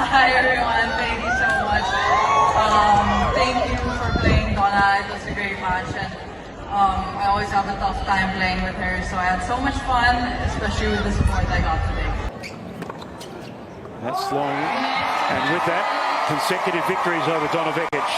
Hi everyone, thank you so much. Thank you for playing Donna. It was a great match, and I always have a tough time playing with her. So I had so much fun, especially with the support I got today. That's long, and with that, consecutive victories over Donna Vekic.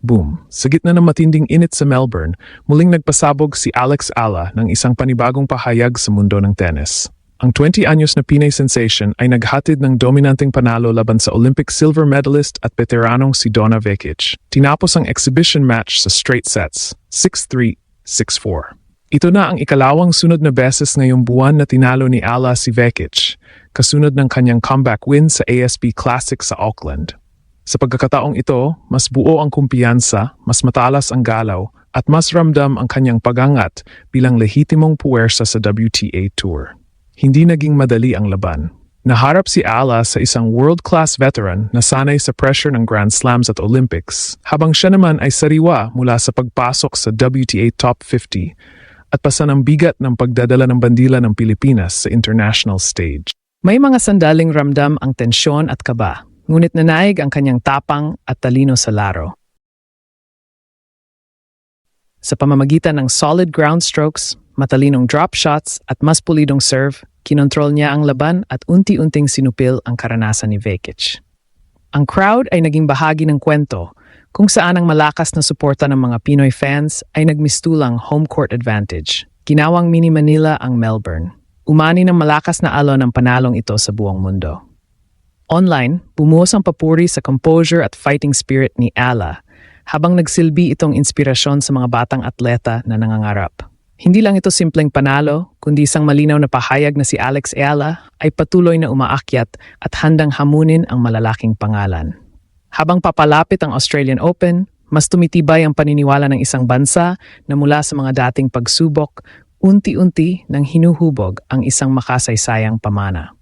Boom! Sa gitna ng matinding init sa Melbourne, muling nagpasabog si Alex Ala ng isang panibagong pahayag sa mundo ng tennis. Ang 20-anyos na Pinay sensation ay naghatid ng dominanteng panalo laban sa Olympic silver medalist at veteranong si Donna Vekic. Tinapos ang exhibition match sa straight sets, 6-3, 6-4. Ito na ang ikalawang sunod na beses ngayong buwan na tinalo ni Ala si Vekic, kasunod ng kanyang comeback win sa ASB Classic sa Auckland. Sa pagkakataong ito, mas buo ang kumpiyansa, mas matalas ang galaw, at mas ramdam ang kanyang pagangat bilang lehitimong puwersa sa WTA Tour. Hindi naging madali ang laban. Naharap si Ala sa isang world-class veteran na sanay sa pressure ng Grand Slams at Olympics, habang siya naman ay sariwa mula sa pagpasok sa WTA Top 50 at pasan ang bigat ng pagdadala ng bandila ng Pilipinas sa international stage. May mga sandaling ramdam ang tensyon at kaba, ngunit nanaig ang kanyang tapang at talino sa laro. Sa pamamagitan ng solid ground strokes, matalinong drop shots at mas pulidong serve, kinontrol niya ang laban at unti-unting sinupil ang karanasan ni Vekic. Ang crowd ay naging bahagi ng kwento, kung saan ang malakas na suporta ng mga Pinoy fans ay nagmistulang home court advantage. Ginawang mini Manila ang Melbourne. Umani ng malakas na alon ang panalong ito sa buong mundo. Online, bumuhos ang papuri sa composure at fighting spirit ni Ala, habang nagsilbi itong inspirasyon sa mga batang atleta na nangangarap. Hindi lang ito simpleng panalo, kundi isang malinaw na pahayag na si Alex Ala ay patuloy na umaakyat at handang hamunin ang malalaking pangalan. Habang papalapit ang Australian Open, mas tumitibay ang paniniwala ng isang bansa na mula sa mga dating pagsubok, unti-unti nang hinuhubog ang isang makasaysayang pamana.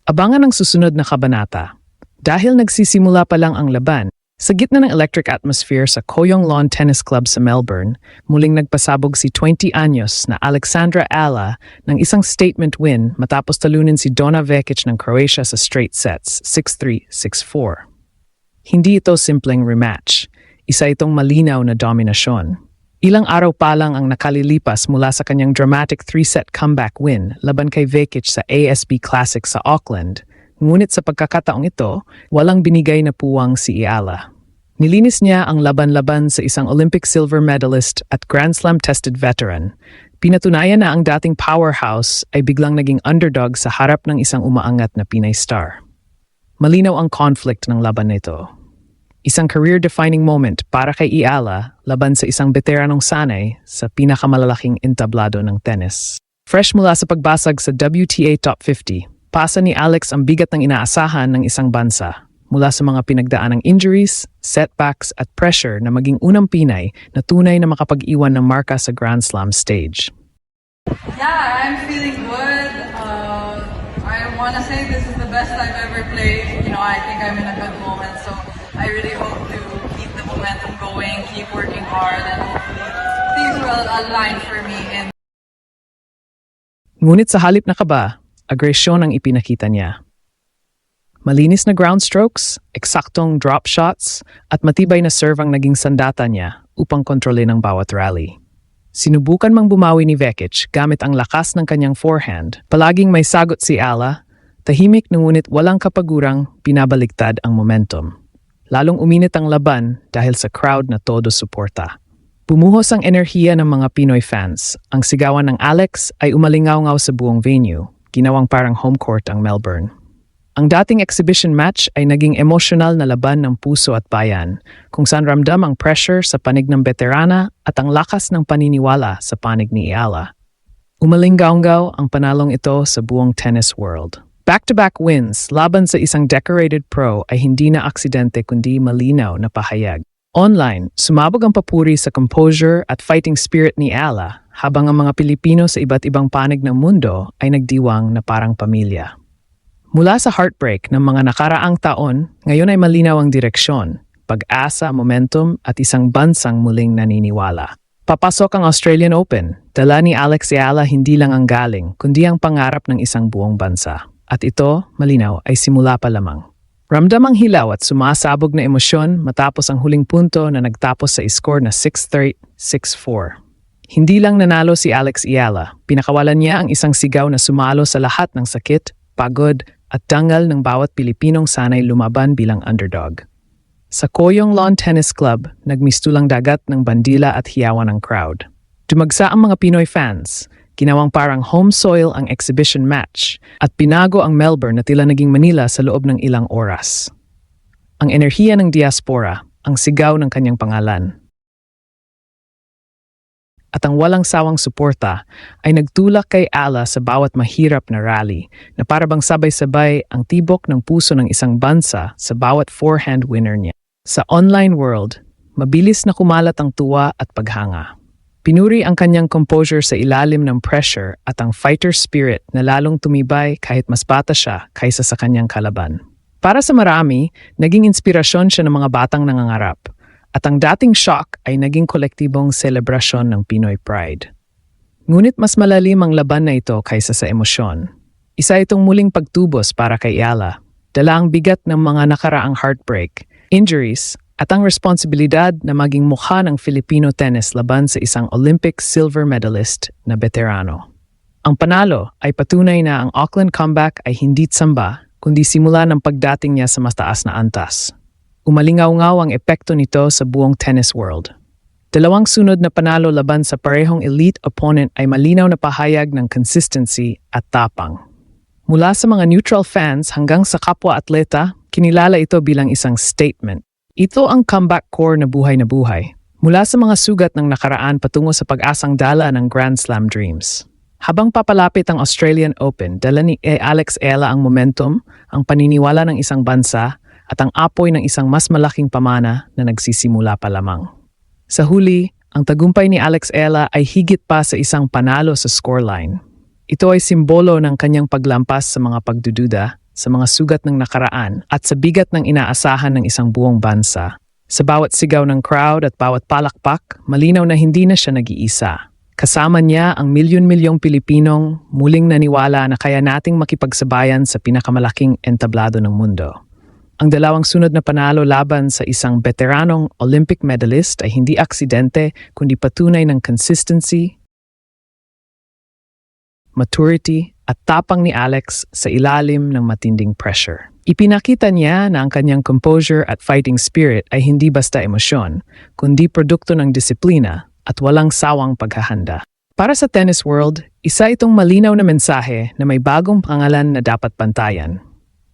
Abangan ang susunod na kabanata. Dahil nagsisimula pa lang ang laban, sa gitna ng electric atmosphere sa Koyong Lawn Tennis Club sa Melbourne, muling nagpasabog si 20-anyos na Alexandra Ala ng isang statement win matapos talunin si Donna Vekic ng Croatia sa straight sets, 6-3, 6-4. Hindi ito simpleng rematch. Isa itong malinaw na dominasyon. Ilang araw pa lang ang nakalilipas mula sa kanyang dramatic 3-set comeback win laban kay Vekic sa ASB Classic sa Auckland, ngunit sa pagkakataong ito, walang binigay na puwang si Ala. Nilinis niya ang laban-laban sa isang Olympic silver medalist at Grand Slam tested veteran. Pinatunayan na ang dating powerhouse ay biglang naging underdog sa harap ng isang umaangat na Pinay star. Malinaw ang conflict ng laban nito. Isang career-defining moment para kay Ala laban sa isang veteranong sanay sa pinakamalalaking entablado ng tennis. Fresh mula sa pagbasag sa WTA Top 50, pasa ni Alex ang bigat ng inaasahan ng isang bansa mula sa mga pinagdaanang injuries, setbacks at pressure na maging unang Pinay na tunay na makapag-iwan ng marka sa Grand Slam stage. Yeah, I'm feeling good. I want to say this is the best I've ever played. I think I'm in a good moment, so I really hope to keep the momentum going, keep working hard, and hopefully things will align for me. Ngunit sa halip na kaba, agresyon ang ipinakita niya. Malinis na ground strokes, eksaktong drop shots, at matibay na serve ang naging sandata niya upang kontrolin ang bawat rally. Sinubukan mang bumawi ni Vekic gamit ang lakas ng kanyang forehand. Palaging may sagot si Ala, tahimik ngunit walang kapagurang pinabaligtad ang momentum. Lalong uminit ang laban dahil sa crowd na todo suporta. Bumuhos ang enerhiya ng mga Pinoy fans. Ang sigawan ng Alex ay umalingaw-ngaw sa buong venue, ginawang parang home court ang Melbourne. Ang dating exhibition match ay naging emosyonal na laban ng puso at bayan, kung saan ramdam ang pressure sa panig ng veterana at ang lakas ng paniniwala sa panig ni Ala. Umalingaw-ngaw ang panalong ito sa buong tennis world. Back-to-back wins laban sa isang decorated pro ay hindi na aksidente kundi malinaw na pahayag. Online, sumabog ang papuri sa composure at fighting spirit ni Ala habang ang mga Pilipino sa iba't ibang panig ng mundo ay nagdiwang na parang pamilya. Mula sa heartbreak ng mga nakaraang taon, ngayon ay malinaw ang direksyon, pag-asa, momentum at isang bansang muling naniniwala. Papasok ang Australian Open, dala ni Alex Ala hindi lang ang galing kundi ang pangarap ng isang buong bansa. At ito, malinaw, ay simula pa lamang. Ramdam ang hilaw at sumasabog na emosyon matapos ang huling punto na nagtapos sa score na 6-3, 6-4. Hindi lang nanalo si Alex Ayala, pinakawalan niya ang isang sigaw na sumalo sa lahat ng sakit, pagod at dangal ng bawat Pilipinong sanay lumaban bilang underdog. Sa Koyong Lawn Tennis Club, nagmistulang dagat ng bandila at hiyawan ng crowd. Dumagsa ang mga Pinoy fans, ginawang parang home soil ang exhibition match at pinago ang Melbourne na tila naging Manila sa loob ng ilang oras. Ang enerhiya ng diaspora, ang sigaw ng kanyang pangalan, at ang walang sawang suporta ay nagtulak kay Ala sa bawat mahirap na rally na para bang sabay-sabay ang tibok ng puso ng isang bansa sa bawat forehand winner niya. Sa online world, mabilis na kumalat ang tuwa at paghanga. Pinuri ang kanyang composure sa ilalim ng pressure at ang fighter spirit na lalong tumibay kahit mas bata siya kaysa sa kanyang kalaban. Para sa marami, naging inspirasyon siya ng mga batang nangangarap at ang dating shock ay naging kolektibong selebrasyon ng Pinoy pride. Ngunit mas malalim ang laban na ito kaysa sa emosyon. Isa itong muling pagtubos para kay Ayala, dala ang bigat ng mga nakaraang heartbreak, injuries, at ang responsibilidad na maging mukha ng Filipino tennis laban sa isang Olympic silver medalist na veterano. Ang panalo ay patunay na ang Auckland comeback ay hindi tsamba, kundi simula ng pagdating niya sa mataas na antas. Umalingaw-ngaw ang epekto nito sa buong tennis world. Dalawang sunod na panalo laban sa parehong elite opponent ay malinaw na pahayag ng consistency at tapang. Mula sa mga neutral fans hanggang sa kapwa-atleta, kinilala ito bilang isang statement. Ito ang comeback core na buhay na buhay, mula sa mga sugat ng nakaraan patungo sa pag-asang dala ng Grand Slam dreams. Habang papalapit ang Australian Open, dala ni Alex Ayala ang momentum, ang paniniwala ng isang bansa, at ang apoy ng isang mas malaking pamana na nagsisimula pa lamang. Sa huli, ang tagumpay ni Alex Ayala ay higit pa sa isang panalo sa scoreline. Ito ay simbolo ng kanyang paglampas sa mga pagdududa, sa mga sugat ng nakaraan at sa bigat ng inaasahan ng isang buong bansa. Sa bawat sigaw ng crowd at bawat palakpak, malinaw na hindi na siya nag-iisa. Kasama niya ang milyon-milyong Pilipinong muling naniwala na kaya nating makipagsabayan sa pinakamalaking entablado ng mundo. Ang dalawang sunod na panalo laban sa isang veteranong Olympic medalist ay hindi aksidente kundi patunay ng consistency, maturity, at tapang ni Alex sa ilalim ng matinding pressure. Ipinakita niya na ang kanyang composure at fighting spirit ay hindi basta emosyon, kundi produkto ng disiplina at walang sawang paghahanda. Para sa tennis world, isa itong malinaw na mensahe na may bagong pangalan na dapat bantayan.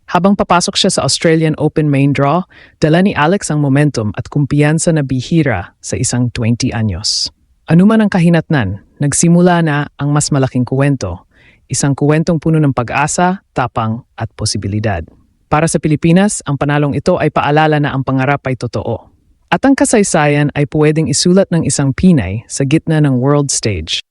Habang papasok siya sa Australian Open main draw, dala ni Alex ang momentum at kumpiyansa na bihira sa isang 20 anyos. Anuman ang kahinatnan, nagsimula na ang mas malaking kuwento. Isang kuwentong puno ng pag-asa, tapang at posibilidad. Para sa Pilipinas, ang panalong ito ay paalala na ang pangarap ay totoo. At ang kasaysayan ay pwedeng isulat ng isang Pinay sa gitna ng world stage.